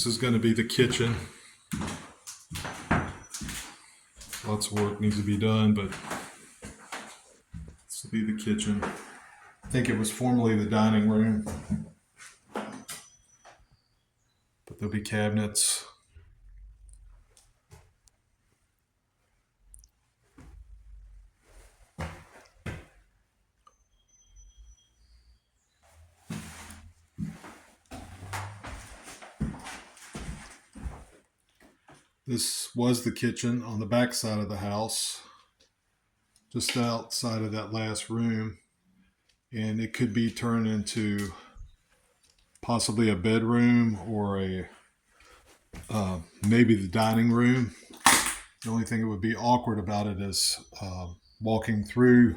This is going to be the kitchen. Lots of work needs to be done, but this will be the kitchen. I think it was formerly the dining room, but there'll be cabinets. This was the kitchen on the back side of the house, just outside of that last room, and it could be turned into possibly a bedroom or a maybe the dining room. The only thing that would be awkward about it is walking through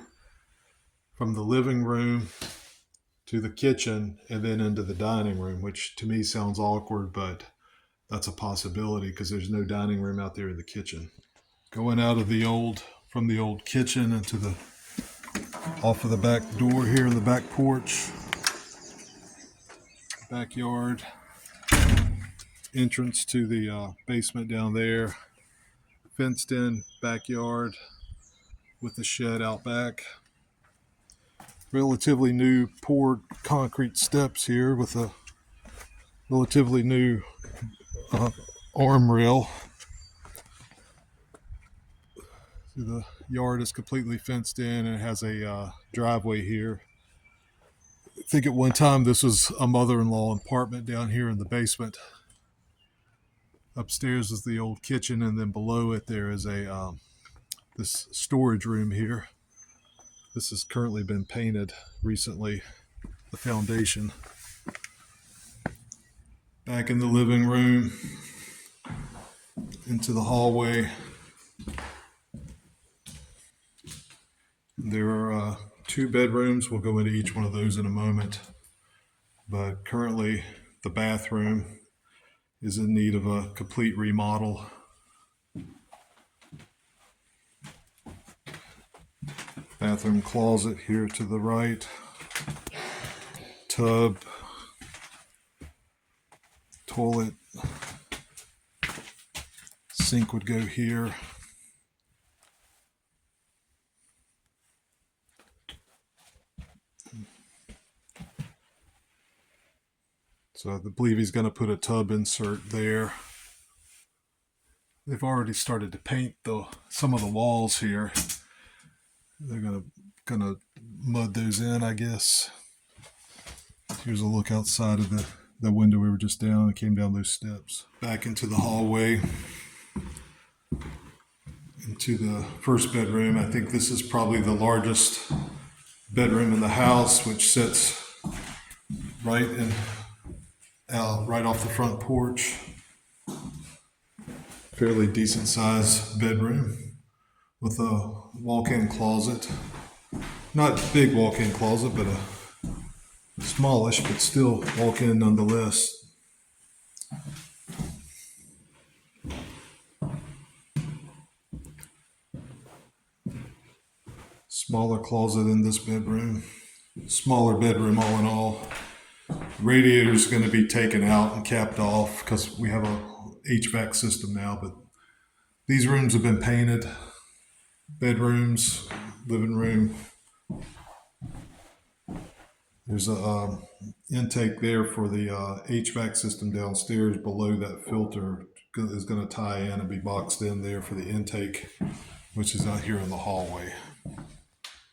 from the living room to the kitchen and then into the dining room, which to me sounds awkward, but that's a possibility because there's no dining room out there in the kitchen. Going out of from the old kitchen into off of the back door here in the back porch, backyard, entrance to the basement down there, fenced in backyard with the shed out back. Relatively new poured concrete steps here with a relatively new arm rail. The yard is completely fenced in and it has a driveway here. I think at one time this was a mother-in-law apartment down here in the basement. Upstairs is the old kitchen, and then below it there is this storage room here. This has currently been painted recently, the foundation. Back in the living room, into the hallway. There are 2 bedrooms. We'll go into each one of those in a moment. But currently, the bathroom is in need of a complete remodel. Bathroom closet here to the right. Tub. Toilet. Sink would go here. So I believe he's going to put a tub insert there. They've already started to paint some of the walls here. They're gonna mud those in, I guess. Here's a look outside of the window we were just down. It came down those steps. Back into the hallway. Into the first bedroom. I think this is probably the largest bedroom in the house, which sits right off the front porch. Fairly decent sized bedroom with a walk-in closet. Not big walk-in closet, but a smallish, but still walk-in nonetheless. Smaller closet in this bedroom. Smaller bedroom all in all. Radiator is going to be taken out and capped off because we have a HVAC system now, but these rooms have been painted. Bedrooms, living room. There's a intake there for the HVAC system downstairs. Below that filter is going to tie in and be boxed in there for the intake, which is out here in the hallway.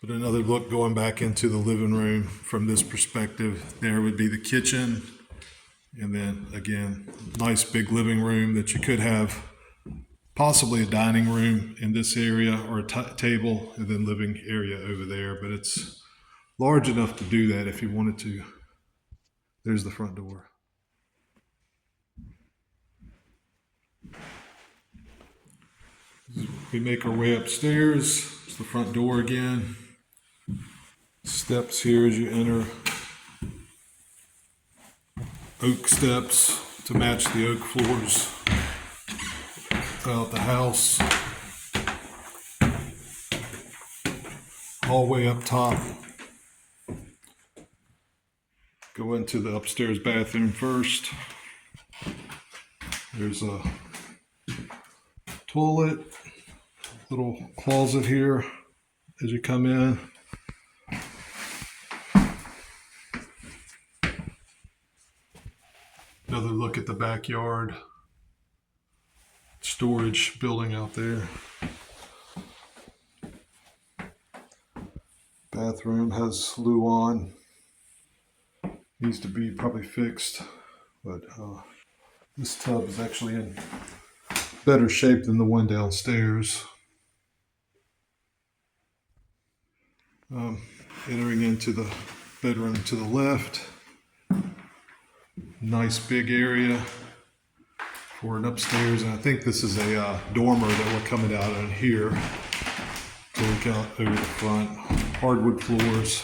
But another look going back into the living room from this perspective, there would be the kitchen. And then again, nice big living room that you could have possibly a dining room in this area or a table, and then living area over there. But it's large enough to do that if you wanted to. There's the front door. We make our way upstairs. It's the front door again. Steps here as you enter. Oak steps to match the oak floors throughout the house. Hallway up top. Go into the upstairs bathroom first. There's a toilet, little closet here as you come in. Another look at the backyard. Storage building out there. Bathroom has luau. Needs to be probably fixed, but this tub is actually in better shape than the one downstairs. Entering into the bedroom to the left. Nice big area for an upstairs, and I think this is a dormer that we're coming out on here to look out over the front. Hardwood floors,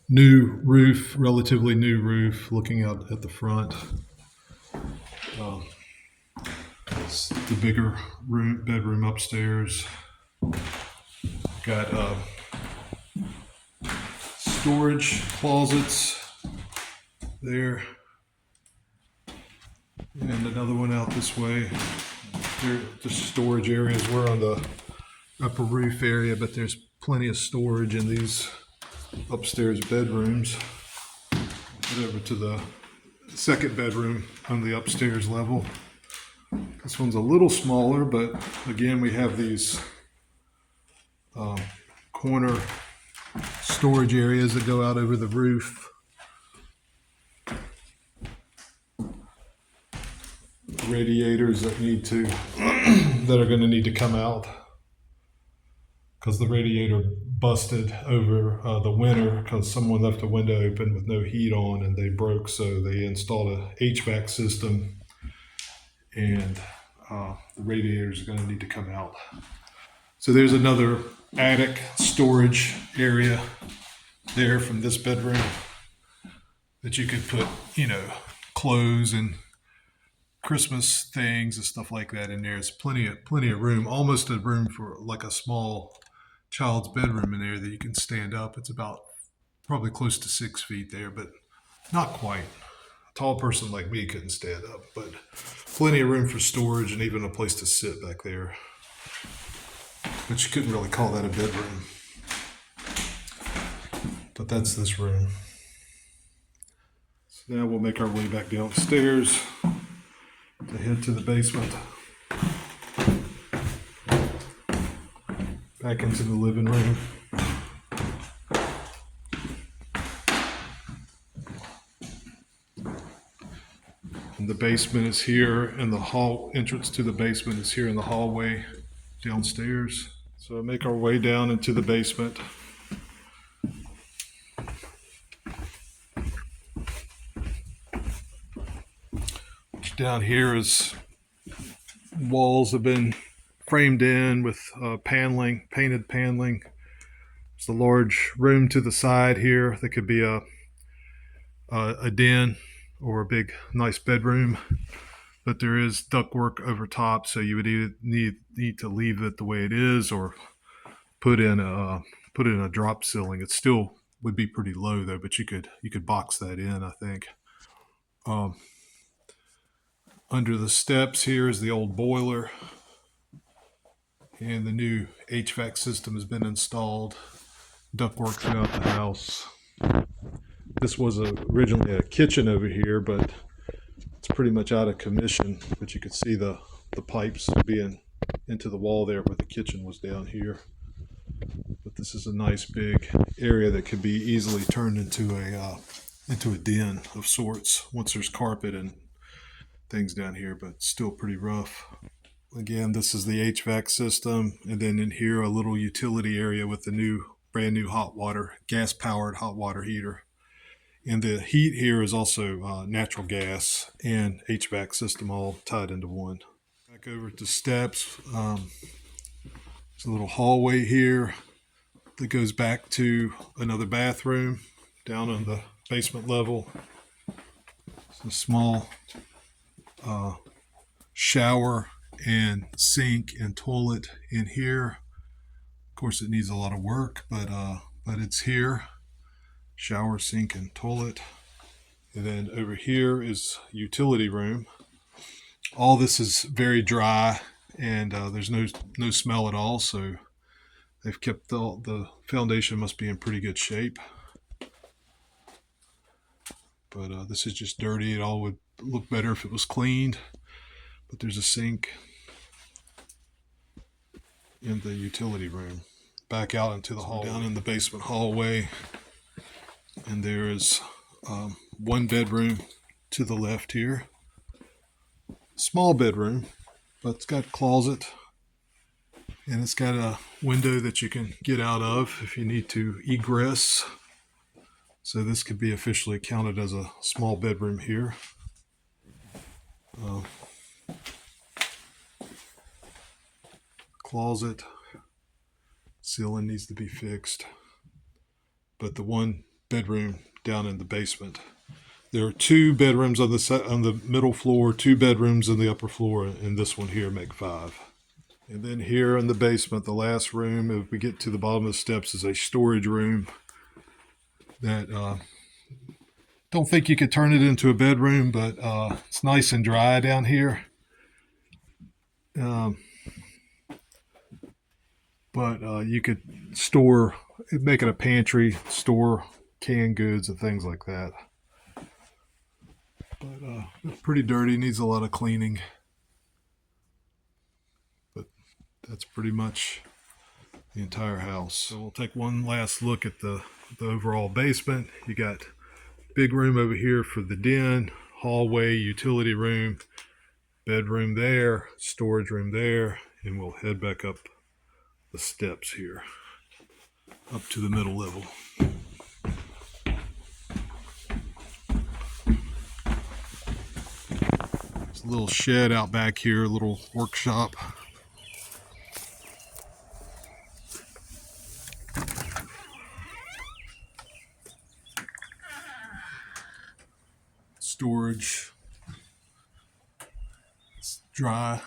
new roof, relatively new roof, looking out at the front. It's the bigger bedroom upstairs. Got storage closets there. And another one out this way. There, just storage areas. We're on the upper roof area, but there's plenty of storage in these upstairs bedrooms. Head over to the second bedroom on the upstairs level. This one's a little smaller, but again, we have these corner storage areas that go out over the roof. Radiators that need to that are going to need to come out because the radiator busted over the winter because someone left a window open with no heat on and they broke, so they installed a HVAC system, and the radiators are going to need to come out. So there's another attic storage area there from this bedroom that you could put, clothes and Christmas things and stuff like that in there. It's plenty of room, almost a room for like a small child's bedroom in there that you can stand up. It's about probably close to 6 feet there, but not quite. A tall person like me couldn't stand up, but plenty of room for storage and even a place to sit back there. But you couldn't really call that a bedroom. But that's this room. So now we'll make our way back downstairs to head to the basement. Back into the living room. And the basement is here, and the hall entrance to the basement is here in the hallway downstairs. So make our way down into the basement. Down here is walls have been framed in with paneling, painted paneling. There's a large room to the side here that could be a den or a big nice bedroom, but there is ductwork over top, so you would either need to leave it the way it is or put in a drop ceiling. It still would be pretty low though, but you could box that in, I think. Under the steps here is the old boiler, and the new HVAC system has been installed. Ductwork throughout the house. This was originally a kitchen over here, but it's pretty much out of commission. But you could see the pipes being into the wall there where the kitchen was down here. But this is a nice big area that could be easily turned into a den of sorts once there's carpet and things down here, but still pretty rough. Again, this is the HVAC system, and then in here a little utility area with the brand new hot water, gas powered hot water heater. And the heat here is also natural gas and HVAC system all tied into one. Back over to steps. There's a little hallway here that goes back to another bathroom down on the basement level. It's a small shower and sink and toilet in here. Of course, it needs a lot of work, but it's here. Shower, sink, and toilet. And then over here is utility room. All this is very dry, and there's no smell at all. So they've kept the foundation must be in pretty good shape. But this is just dirty. It all would look better if it was cleaned. But there's a sink in the utility room. Back out into the hall, down in the basement hallway, and there is one bedroom to the left here. Small bedroom, but it's got a closet, and it's got a window that you can get out of if you need to egress. So this could be officially counted as a small bedroom here. Closet, ceiling needs to be fixed, but the one bedroom down in the basement. There are 2 bedrooms on the middle floor, 2 bedrooms in the upper floor, and this one here make 5. And then here in the basement, the last room, if we get to the bottom of the steps, is a storage room that don't think you could turn it into a bedroom, but it's nice and dry down here. But you could make it a pantry, store canned goods and things like that. But it's pretty dirty, needs a lot of cleaning. But that's pretty much the entire house. So we'll take one last look at the overall basement. You got big room over here for the den, hallway, utility room, bedroom there, storage room there, and we'll head back up the steps here up to the middle level. There's a little shed out back here, a little workshop. Storage. It's dry.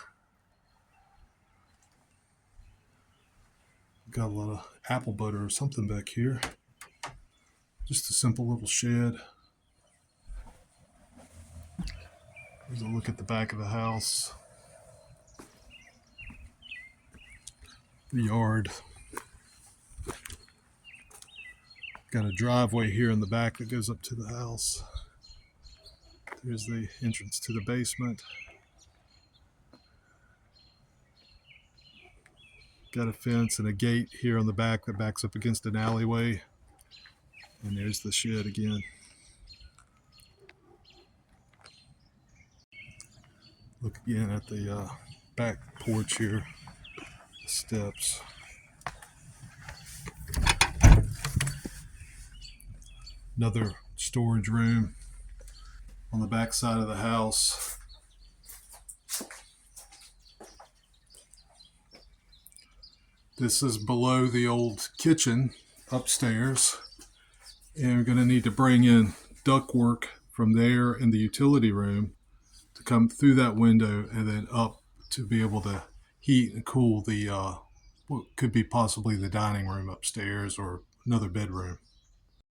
Got a lot of apple butter or something back here. Just a simple little shed. Here's a look at the back of the house. The yard. Got a driveway here in the back that goes up to the house. There's the entrance to the basement. Got a fence and a gate here on the back that backs up against an alleyway. And there's the shed again. Look again at the back porch here, the steps. Another storage room on the back side of the house. This is below the old kitchen upstairs, and we're going to need to bring in ductwork from there in the utility room to come through that window and then up to be able to heat and cool the what could be possibly the dining room upstairs or another bedroom.